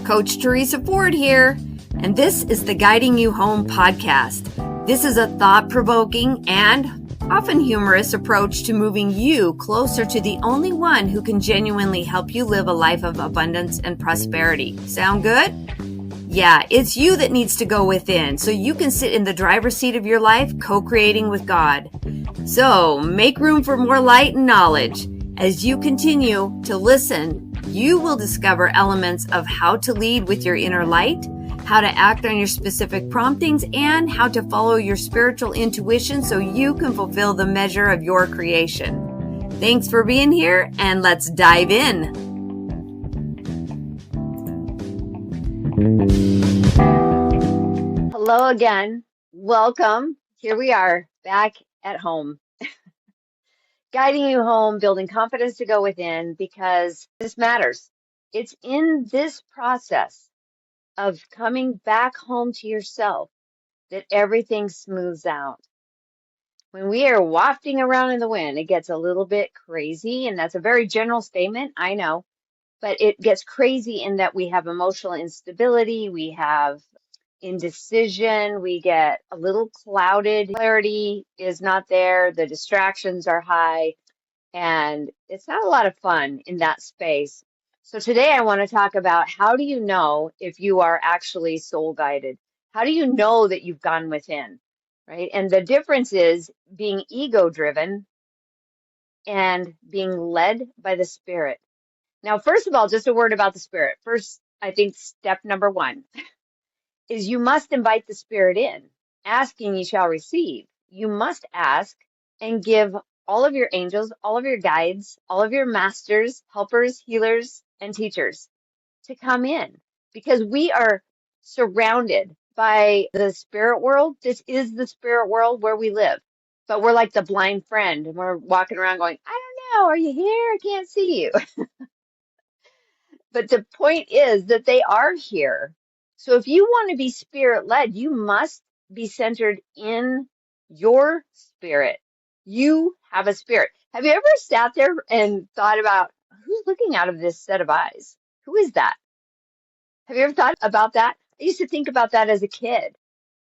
Coach Teresa Ford here, and this is the Guiding You Home podcast. This is a thought-provoking and often humorous approach to moving you closer to the only one who can genuinely help you live a life of abundance and prosperity. Sound good? Yeah, it's you that needs to go within so you can sit in the driver's seat of your life, co-creating with God. So make room for more light and knowledge. As you continue to listen, you will discover elements of how to lead with your inner light, how to act on your specific promptings, and how to follow your spiritual intuition so you can fulfill the measure of your creation. Thanks for being here, and let's dive in. Hello again. Welcome. Here we are back at home. Guiding you home, building confidence to go within, because this matters. It's in this process of coming back home to yourself that everything smooths out. When we are wafting around in the wind, it gets a little bit crazy, and that's a very general statement, I know, but it gets crazy in that we have emotional instability, we have indecision, we get a little clouded, clarity is not there, the distractions are high, and it's not a lot of fun in that space. So today I want to talk about, how do you know if you are actually soul guided? How do you know that you've gone within, right? And the difference is being ego driven and being led by the spirit. Now, first of all, just a word about the spirit. First, I think step number one is you must invite the spirit in. Asking, you shall receive. You must ask and give all of your angels, all of your guides, all of your masters, helpers, healers, and teachers to come in, because we are surrounded by the spirit world. This is the spirit world where we live, but we're like the blind friend, and we're walking around going, I don't know, are you here? I can't see you. But the point is that they are here. So if you want to be spirit led, you must be centered in your spirit. You have a spirit. Have you ever sat there and thought about, who's looking out of this set of eyes? Who is that? Have you ever thought about that? I used to think about that as a kid.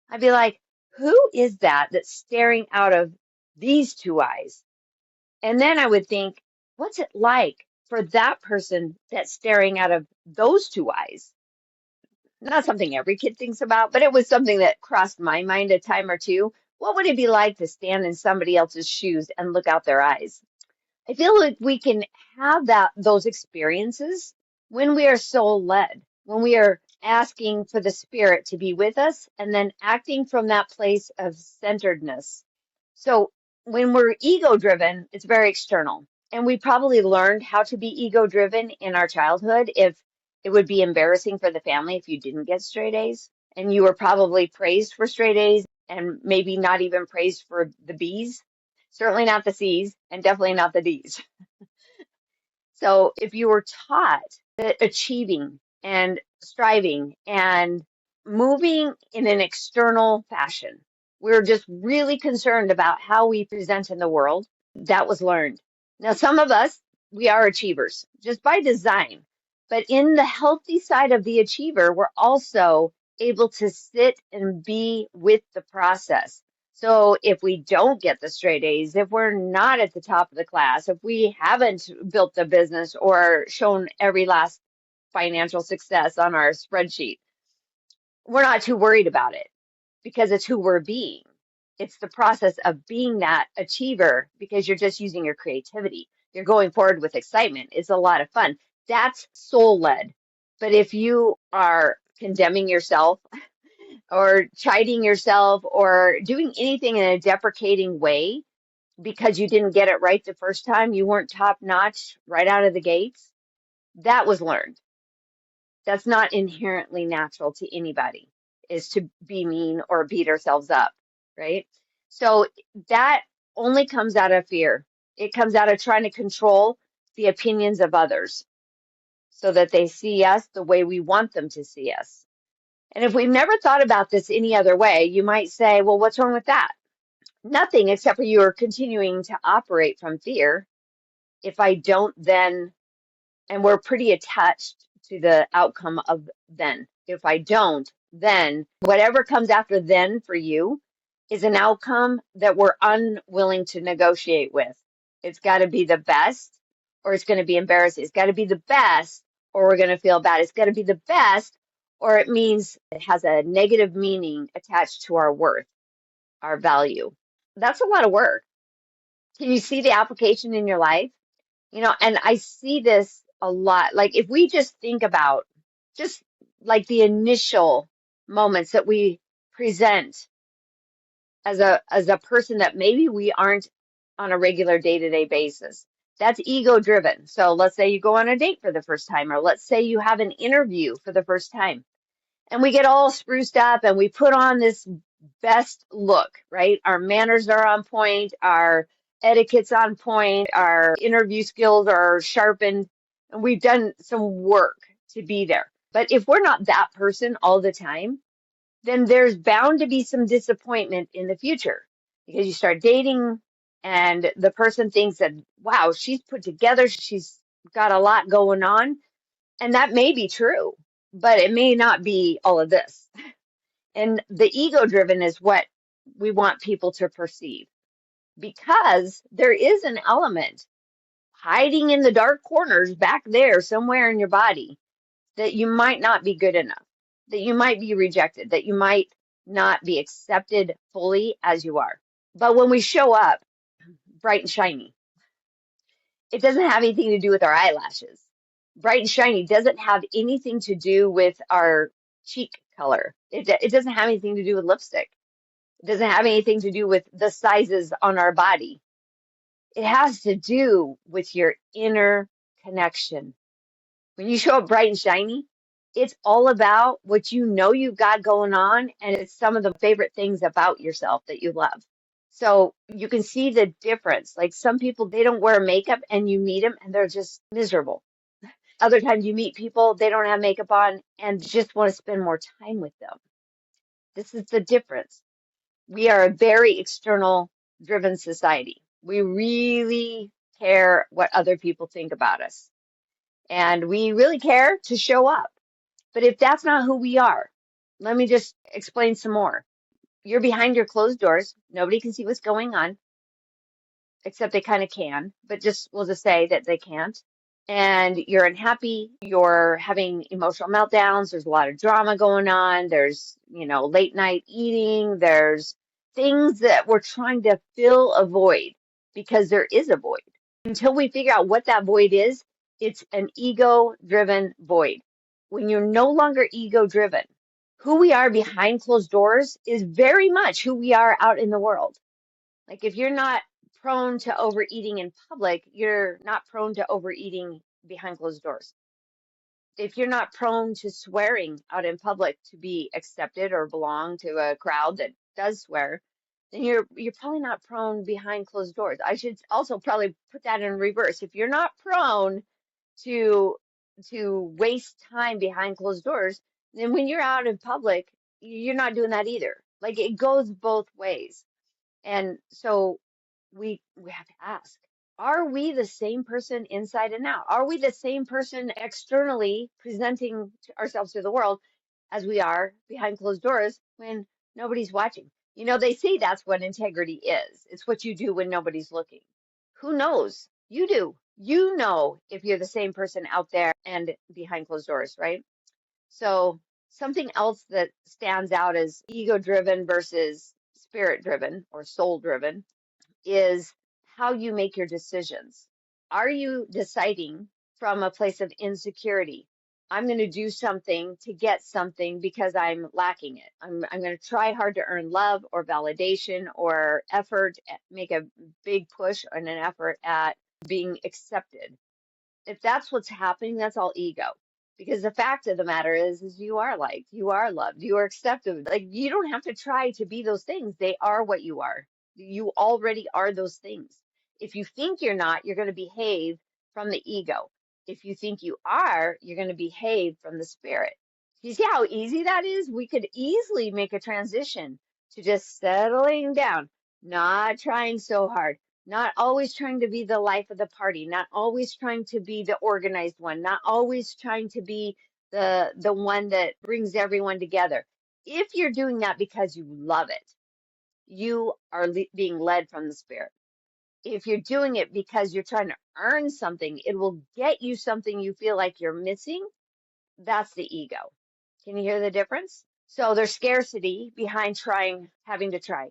I'd be like, who is that that's staring out of these two eyes? And then I would think, what's it like for that person that's staring out of those two eyes? Not something every kid thinks about, but it was something that crossed my mind a time or two. What would it be like to stand in somebody else's shoes and look out their eyes? I feel like we can have those experiences when we are soul led, when we are asking for the spirit to be with us and then acting from that place of centeredness. So when we're ego driven, it's very external. And we probably learned how to be ego driven in our childhood. If it would be embarrassing for the family if you didn't get straight A's, and you were probably praised for straight A's and maybe not even praised for the B's, certainly not the C's, and definitely not the D's. So if you were taught that achieving and striving and moving in an external fashion, we're just really concerned about how we present in the world, that was learned. Now, some of us, we are achievers just by design, but in the healthy side of the achiever, we're also able to sit and be with the process. So if we don't get the straight A's, if we're not at the top of the class, if we haven't built the business or shown every last financial success on our spreadsheet, we're not too worried about it because it's who we're being. It's the process of being that achiever because you're just using your creativity. You're going forward with excitement. It's a lot of fun. That's soul led. But if you are condemning yourself or chiding yourself or doing anything in a deprecating way because you didn't get it right the first time, you weren't top notch right out of the gates, that was learned. That's not inherently natural to anybody, is to be mean or beat ourselves up, right? So that only comes out of fear. It comes out of trying to control the opinions of others so that they see us the way we want them to see us. And if we've never thought about this any other way, you might say, well, what's wrong with that? Nothing, except for you are continuing to operate from fear. If I don't then, and we're pretty attached to the outcome of then. If I don't, then whatever comes after then for you is an outcome that we're unwilling to negotiate with. It's got to be the best or it's going to be embarrassing. It's got to be the best or we're going to feel bad. It's got to be the best or it means it has a negative meaning attached to our worth, our value. That's a lot of work. Can you see the application in your life? And I see this a lot. Like if we just think about just like the initial moments that we present as a person that maybe we aren't on a regular day-to-day basis. That's ego driven. So let's say you go on a date for the first time, or let's say you have an interview for the first time, and we get all spruced up and we put on this best look, right? Our manners are on point, our etiquette's on point, our interview skills are sharpened, and we've done some work to be there. But if we're not that person all the time, then there's bound to be some disappointment in the future because you start dating and the person thinks that, wow, she's put together, she's got a lot going on. And that may be true, but it may not be all of this. And the ego driven is what we want people to perceive because there is an element hiding in the dark corners back there somewhere in your body that you might not be good enough, that you might be rejected, that you might not be accepted fully as you are. But when we show up bright and shiny, it doesn't have anything to do with our eyelashes. Bright and shiny doesn't have anything to do with our cheek color. It doesn't have anything to do with lipstick. It doesn't have anything to do with the sizes on our body. It has to do with your inner connection. When you show up bright and shiny, it's all about what you know you've got going on, and it's some of the favorite things about yourself that you love. So you can see the difference. Like some people, they don't wear makeup and you meet them and they're just miserable. Other times you meet people, they don't have makeup on and just want to spend more time with them. This is the difference. We are a very external driven society. We really care what other people think about us. And we really care to show up. But if that's not who we are, let me just explain some more. You're behind your closed doors. Nobody can see what's going on, except they kind of can, but we'll just say that they can't. And you're unhappy. You're having emotional meltdowns. There's a lot of drama going on. There's, late night eating. There's things that we're trying to fill a void because there is a void. Until we figure out what that void is, it's an ego-driven void. When you're no longer ego-driven, who we are behind closed doors is very much who we are out in the world. Like if you're not prone to overeating in public, you're not prone to overeating behind closed doors. If you're not prone to swearing out in public to be accepted or belong to a crowd that does swear, then you're probably not prone behind closed doors. I should also probably put that in reverse. If you're not prone to waste time behind closed doors, then when you're out in public, you're not doing that either. Like it goes both ways. And so we have to ask, are we the same person inside and out? Are we the same person externally presenting ourselves to the world as we are behind closed doors when nobody's watching? They say that's what integrity is. It's what you do when nobody's looking. Who knows? You do. You know if you're the same person out there and behind closed doors, right? So something else that stands out as ego-driven versus spirit-driven or soul-driven is how you make your decisions. Are you deciding from a place of insecurity? I'm going to do something to get something because I'm lacking it. I'm going to try hard to earn love or validation or effort, make a big push and an effort at being accepted. If that's what's happening, that's all ego. Because the fact of the matter is you are liked, you are loved, you are accepted. Like you don't have to try to be those things. They are what you are. You already are those things. If you think you're not, you're going to behave from the ego. If you think you are, you're going to behave from the spirit. You see how easy that is? We could easily make a transition to just settling down, not trying so hard, not always trying to be the life of the party, not always trying to be the organized one, not always trying to be the one that brings everyone together. If you're doing that because you love it, you are being led from the Spirit. If you're doing it because you're trying to earn something, it will get you something you feel like you're missing. That's the ego. Can you hear the difference? So there's scarcity behind having to try,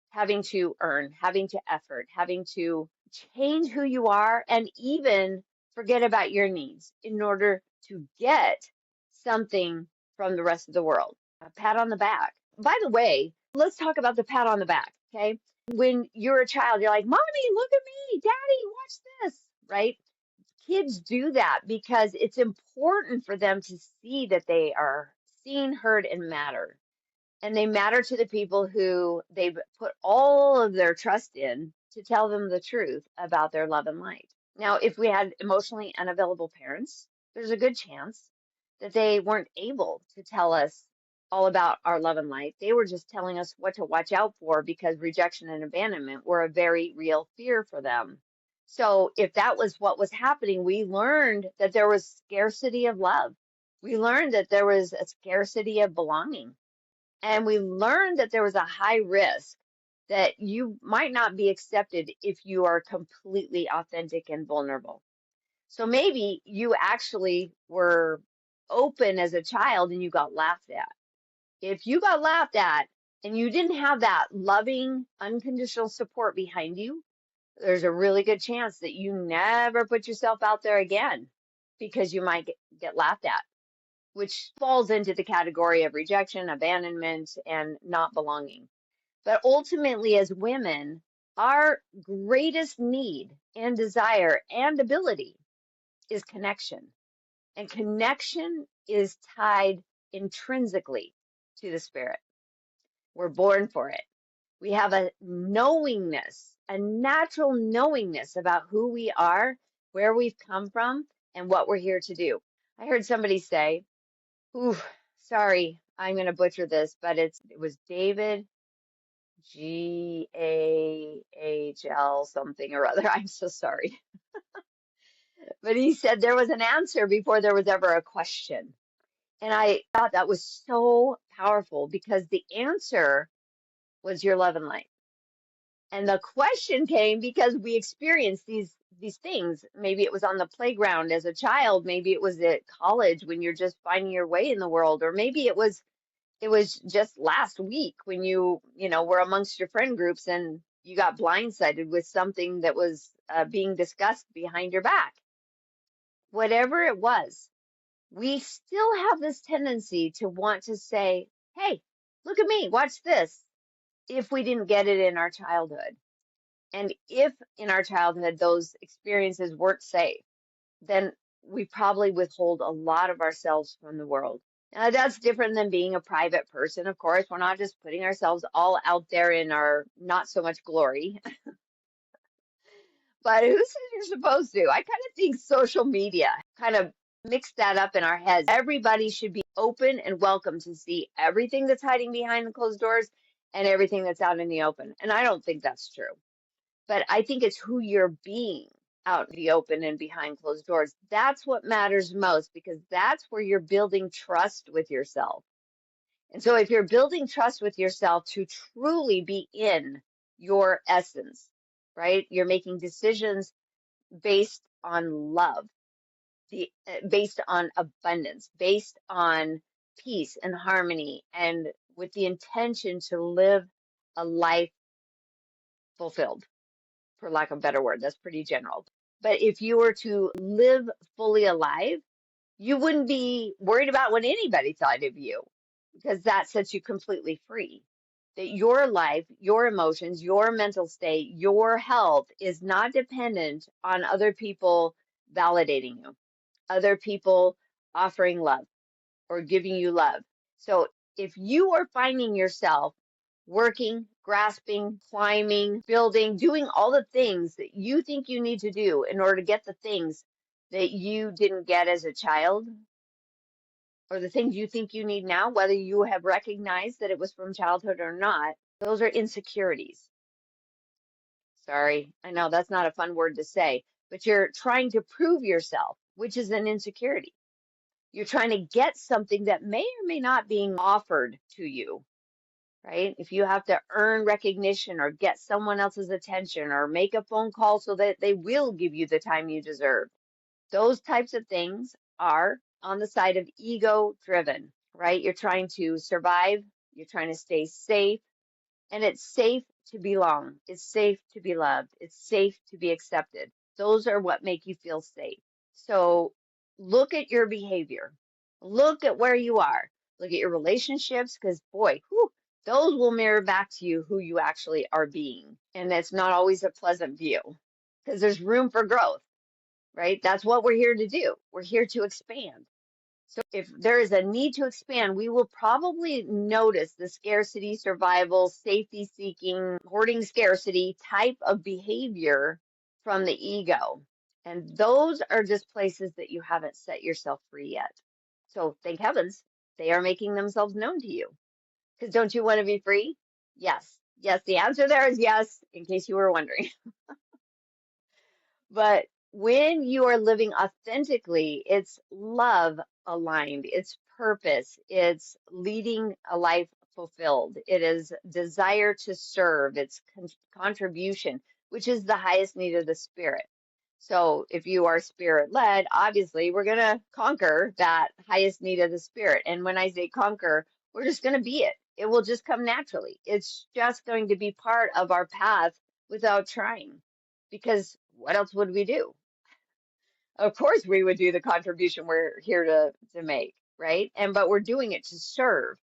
having to earn, having to effort, having to change who you are, and even forget about your needs in order to get something from the rest of the world. A pat on the back. By the way, let's talk about the pat on the back, okay? When you're a child, you're like, Mommy, look at me, Daddy, watch this, right? Kids do that because it's important for them to see that they are seen, heard, and matter. And they matter to the people who they've put all of their trust in to tell them the truth about their love and light. Now, if we had emotionally unavailable parents, there's a good chance that they weren't able to tell us all about our love and light. They were just telling us what to watch out for because rejection and abandonment were a very real fear for them. So if that was what was happening, we learned that there was scarcity of love. We learned that there was a scarcity of belonging. And we learned that there was a high risk that you might not be accepted if you are completely authentic and vulnerable. So maybe you actually were open as a child and you got laughed at. If you got laughed at and you didn't have that loving, unconditional support behind you, there's a really good chance that you never put yourself out there again because you might get laughed at, which falls into the category of rejection, abandonment, and not belonging. But ultimately, as women, our greatest need and desire and ability is connection. And connection is tied intrinsically to the Spirit. We're born for it. We have a knowingness, a natural knowingness about who we are, where we've come from, and what we're here to do. I heard somebody say, ooh, sorry, I'm going to butcher this, but it was David 𝐂𝐤𝐻 something or other. I'm so sorry. But he said there was an answer before there was ever a question. And I thought that was so powerful because the answer was your love and light. And the question came because we experienced these things. Maybe it was on the playground as a child, maybe it was at college when you're just finding your way in the world, or maybe it was just last week when you were amongst your friend groups and you got blindsided with something that was being discussed behind your back. Whatever it was, we still have this tendency to want to say, hey, look at me, watch this, if we didn't get it in our childhood. And if in our childhood those experiences weren't safe, then we probably withhold a lot of ourselves from the world. Now, that's different than being a private person. Of course, we're not just putting ourselves all out there in our not so much glory, but who says you're supposed to? I kind of think social media kind of mixed that up in our heads. Everybody should be open and welcome to see everything that's hiding behind the closed doors and everything that's out in the open. And I don't think that's true. But I think it's who you're being out in the open and behind closed doors. That's what matters most because that's where you're building trust with yourself. And so if you're building trust with yourself to truly be in your essence, right? You're making decisions based on love, based on abundance, based on peace and harmony, and with the intention to live a life fulfilled, for lack of a better word. That's pretty general. But if you were to live fully alive, you wouldn't be worried about what anybody thought of you because that sets you completely free. That your life, your emotions, your mental state, your health is not dependent on other people validating you, other people offering love or giving you love. So if you are finding yourself working, grasping, climbing, building, doing all the things that you think you need to do in order to get the things that you didn't get as a child, or the things you think you need now, whether you have recognized that it was from childhood or not, those are insecurities. Sorry, I know that's not a fun word to say, but you're trying to prove yourself, which is an insecurity. You're trying to get something that may or may not being offered to you, right? If you have to earn recognition or get someone else's attention or make a phone call so that they will give you the time you deserve, those types of things are on the side of ego driven, right? You're trying to survive, you're trying to stay safe, and it's safe to belong. It's safe to be loved. It's safe to be accepted. Those are what make you feel safe. So look at your behavior. Look at where you are. Look at your relationships, because boy, whew, those will mirror back to you who you actually are being. And that's not always a pleasant view because there's room for growth, right? That's what we're here to do. We're here to expand. So if there is a need to expand, we will probably notice the scarcity, survival, safety seeking, hoarding scarcity type of behavior from the ego. And those are just places that you haven't set yourself free yet. So thank heavens they are making themselves known to you. Because don't you want to be free? Yes. Yes, the answer there is yes, in case you were wondering. But when you are living authentically, it's love aligned, it's purpose, it's leading a life fulfilled, it is desire to serve, it's contribution, which is the highest need of the spirit. So if you are spirit led, obviously we're going to conquer that highest need of the spirit. And when I say conquer, we're just going to be it. It will just come naturally. It's just going to be part of our path without trying. Because what else would we do? Of course, we would do the contribution we're here to make, right? And but we're doing it to serve,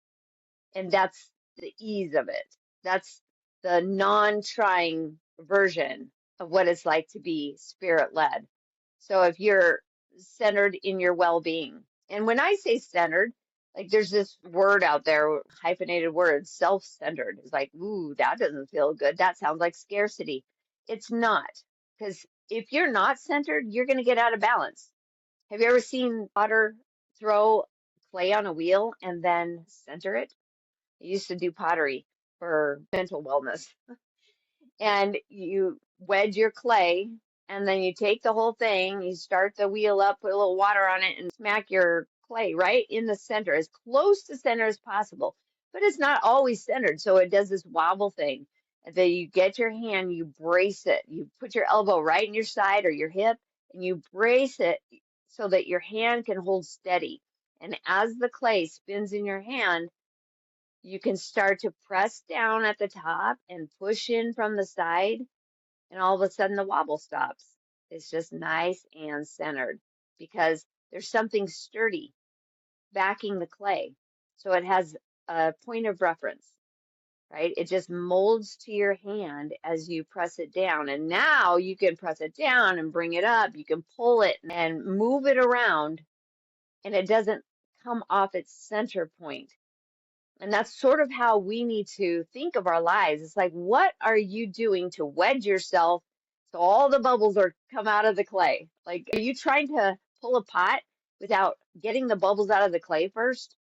and that's the ease of it. That's the non-trying version of what it's like to be spirit-led. So if you're centered in your well-being, and when I say centered, like there's this word out there, hyphenated word, self-centered. It's like, ooh, that doesn't feel good. That sounds like scarcity. It's not, because if you're not centered, you're going to get out of balance. Have you ever seen potter throw clay on a wheel and then center it? I used to do pottery for mental wellness. And you wedge your clay, and then you take the whole thing, you start the wheel up, put a little water on it, and smack your clay right in the center, as close to center as possible. But it's not always centered, so it does this wobble thing. And then you get your hand, you brace it. You put your elbow right in your side or your hip, and you brace it so that your hand can hold steady. And as the clay spins in your hand, you can start to press down at the top and push in from the side, and all of a sudden the wobble stops. It's just nice and centered because there's something sturdy backing the clay. So it has a point of reference, right? It just molds to your hand as you press it down. And now you can press it down and bring it up. You can pull it and move it around, and it doesn't come off its center point. And that's sort of how we need to think of our lives. It's like, what are you doing to wedge yourself so all the bubbles are come out of the clay? Like, are you trying to pull a pot without getting the bubbles out of the clay first?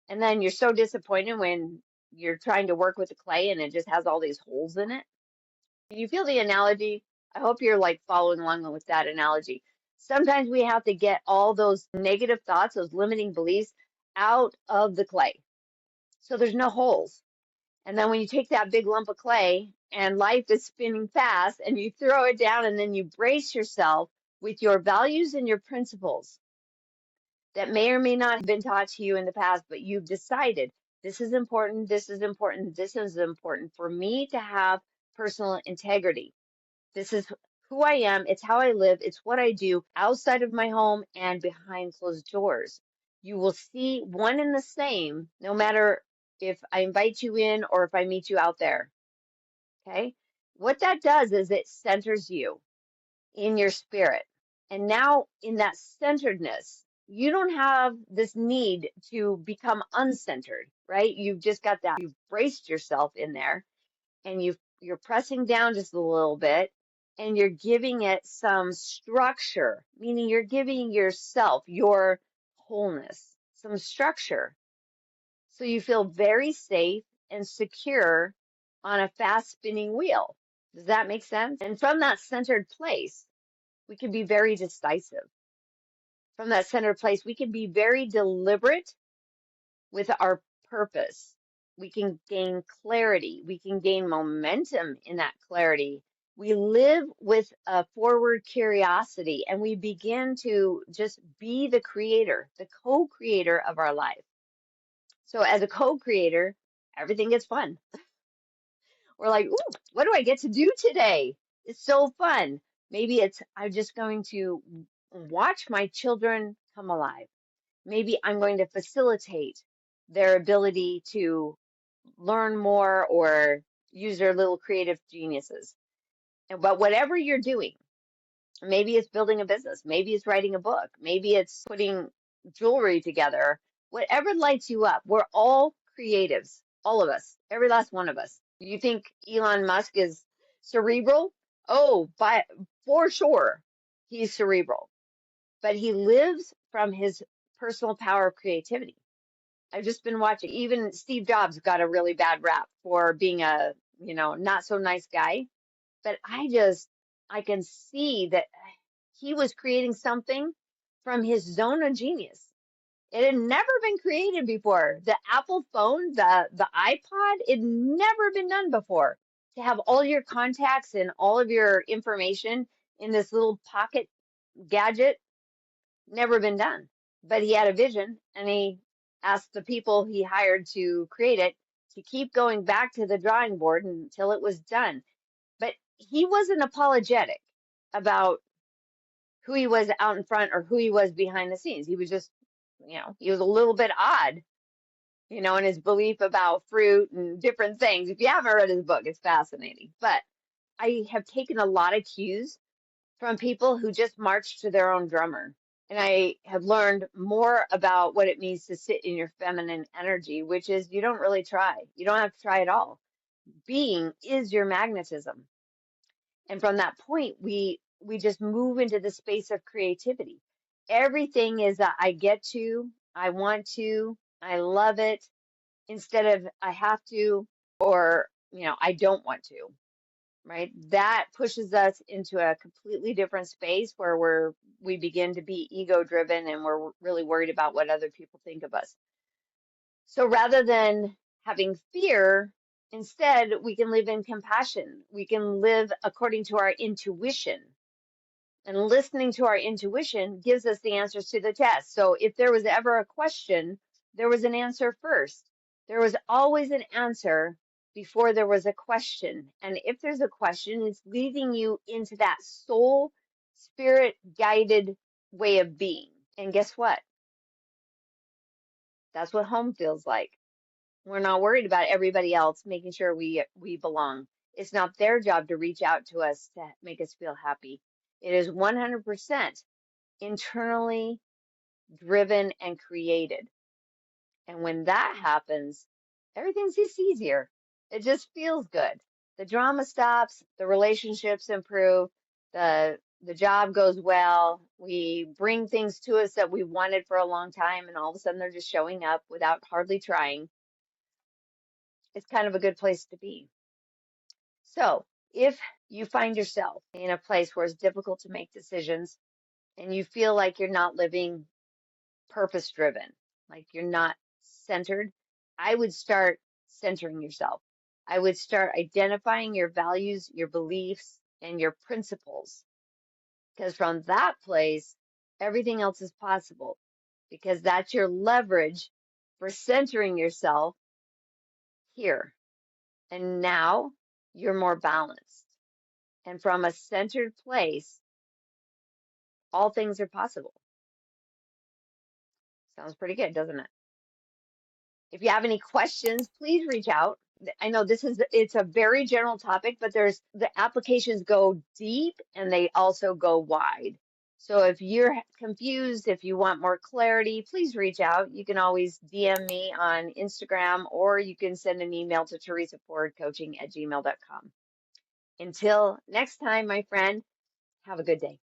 And then you're so disappointed when you're trying to work with the clay and it just has all these holes in it. You feel the analogy? I hope you're like following along with that analogy. Sometimes we have to get all those negative thoughts, those limiting beliefs out of the clay, so there's no holes. And then when you take that big lump of clay and life is spinning fast and you throw it down and then you brace yourself with your values and your principles that may or may not have been taught to you in the past, but you've decided this is important, this is important, this is important for me to have personal integrity. This is who I am. It's how I live. It's what I do outside of my home and behind closed doors. You will see one and the same no matter if I invite you in or if I meet you out there. Okay? What that does is it centers you in your spirit. And now, in that centeredness, you don't have this need to become uncentered, right? You've just got that. You've braced yourself in there, and you're pressing down just a little bit, and you're giving it some structure, meaning you're giving yourself, your wholeness, some structure. So you feel very safe and secure on a fast spinning wheel. Does that make sense? And from that centered place, we can be very decisive. From that centered place, we can be very deliberate with our purpose. We can gain clarity. We can gain momentum in that clarity. We live with a forward curiosity and we begin to just be the creator, the co-creator of our life. So as a co-creator, everything gets fun. We're like, ooh, what do I get to do today? It's so fun. Maybe it's, I'm just going to watch my children come alive. Maybe I'm going to facilitate their ability to learn more or use their little creative geniuses. But whatever you're doing, maybe it's building a business, maybe it's writing a book, maybe it's putting jewelry together, whatever lights you up. We're all creatives, all of us, every last one of us. You think Elon Musk is cerebral? Oh, for sure, he's cerebral, but he lives from his personal power of creativity. I've just been watching, even Steve Jobs got a really bad rap for being a, not so nice guy. But I can see that he was creating something from his zone of genius. It had never been created before. The Apple phone, the iPod, it had never been done before. To have all your contacts and all of your information in this little pocket gadget, never been done. But he had a vision and he asked the people he hired to create it to keep going back to the drawing board until it was done. But he wasn't apologetic about who he was out in front or who he was behind the scenes. He was just, he was a little bit odd, in his belief about fruit and different things. If you haven't read his book, it's fascinating. But I have taken a lot of cues from people who just march to their own drummer. And I have learned more about what it means to sit in your feminine energy, which is you don't really try. You don't have to try at all. Being is your magnetism. And from that point, we just move into the space of creativity. Everything is I get to, I want to, I love it, instead of I have to, or, I don't want to, right? That pushes us into a completely different space where we begin to be ego driven and we're really worried about what other people think of us. So rather than having fear, instead, we can live in compassion. We can live according to our intuition. And listening to our intuition gives us the answers to the test. So if there was ever a question, there was an answer first. There was always an answer before there was a question. And if there's a question, it's leading you into that soul, spirit guided way of being. And guess what? That's what home feels like. We're not worried about everybody else making sure we belong. It's not their job to reach out to us to make us feel happy. It is 100% internally driven and created. And when that happens, everything's just easier. It just feels good. The drama stops, the relationships improve, the job goes well. We bring things to us that we wanted for a long time, and all of a sudden they're just showing up without hardly trying. It's kind of a good place to be. So if you find yourself in a place where it's difficult to make decisions and you feel like you're not living purpose driven, like you're not centered, I would start centering yourself. I would start identifying your values, your beliefs, and your principles. Because from that place, everything else is possible, because that's your leverage for centering yourself here. And now you're more balanced. And from a centered place, all things are possible. Sounds pretty good, doesn't it? If you have any questions, please reach out. I know it's a very general topic, but the applications go deep and they also go wide. So if you're confused, if you want more clarity, please reach out. You can always DM me on Instagram, or you can send an email to teresafordcoaching@gmail.com. Until next time, my friend, have a good day.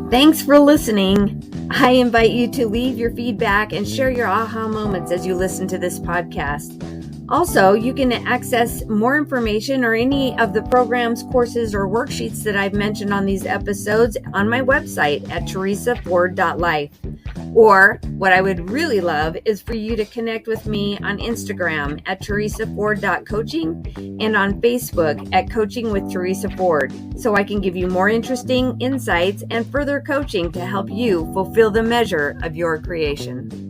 Thanks for listening. I invite you to leave your feedback and share your aha moments as you listen to this podcast. Also, you can access more information or any of the programs, courses, or worksheets that I've mentioned on these episodes on my website at teresaford.life. Or what I would really love is for you to connect with me on Instagram at teresaford.coaching and on Facebook at Coaching with Teresa Ford, so I can give you more interesting insights and further coaching to help you fulfill the measure of your creation.